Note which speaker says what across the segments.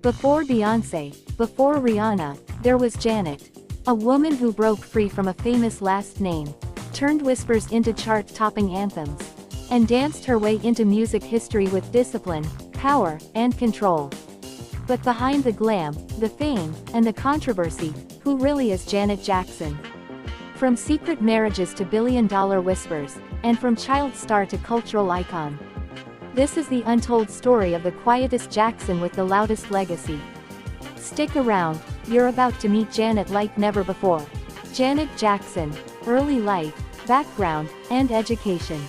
Speaker 1: Before Beyoncé, before Rihanna, there was Janet. A woman who broke free from a famous last name, turned whispers into chart-topping anthems, and danced her way into music history with discipline, power, and control. But behind the glam, the fame, and the controversy, who really is Janet Jackson? From secret marriages to billion-dollar whispers, and from child star to cultural icon. This is the untold story of the quietest Jackson with the loudest legacy. Stick around, you're about to meet Janet like never before. Janet Jackson, early life, background, and education.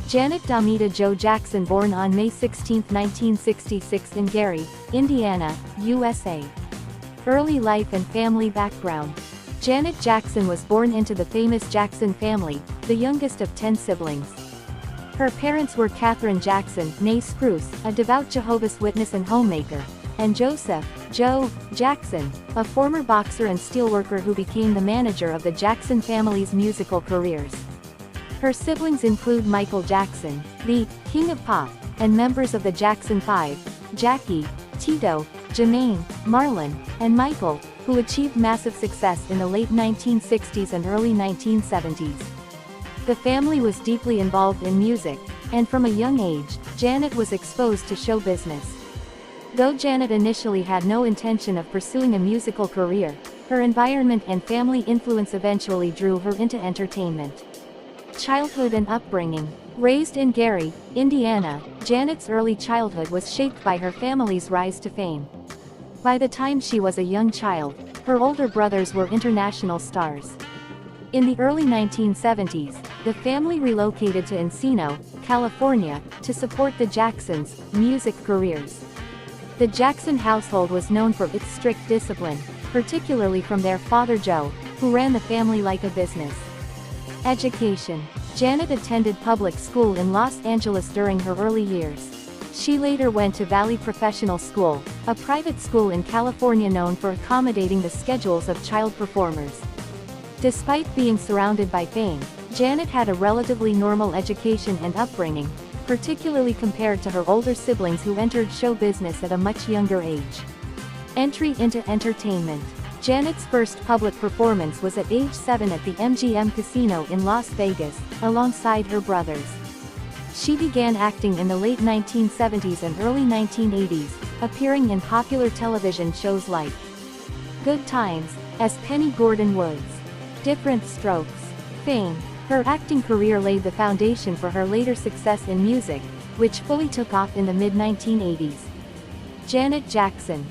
Speaker 1: Janet Damita Jo Jackson, born on May 16, 1966 in Gary, Indiana, USA. Early life and family background. Janet Jackson was born into the famous Jackson family, the youngest of 10 siblings. Her parents were Catherine Jackson, née Spruce, a devout Jehovah's Witness and homemaker, and Joseph, Joe, Jackson, a former boxer and steelworker who became the manager of the Jackson family's musical careers. Her siblings include Michael Jackson, the King of Pop, and members of the Jackson 5, Jackie, Tito, Jermaine, Marlon, and Michael, who achieved massive success in the late 1960s and early 1970s. The family was deeply involved in music, and from a young age, Janet was exposed to show business. Though Janet initially had no intention of pursuing a musical career, her environment and family influence eventually drew her into entertainment. Childhood and upbringing. Raised in Gary, Indiana, Janet's early childhood was shaped by her family's rise to fame. By the time she was a young child, her older brothers were international stars. In the early 1970s, the family relocated to Encino, California, to support the Jacksons' music careers. The Jackson household was known for its strict discipline, particularly from their father Joe, who ran the family like a business. Education. Janet attended public school in Los Angeles during her early years. She later went to Valley Professional School, a private school in California known for accommodating the schedules of child performers. Despite being surrounded by fame, Janet had a relatively normal education and upbringing, particularly compared to her older siblings who entered show business at a much younger age. Entry into entertainment. Janet's first public performance was at age 7 at the MGM Casino in Las Vegas, alongside her brothers. She began acting in the late 1970s and early 1980s, appearing in popular television shows like Good Times, as Penny Gordon Woods. Different Strokes. Fame. Her acting career laid the foundation for her later success in music, which fully took off in the mid-1980s. Janet Jackson.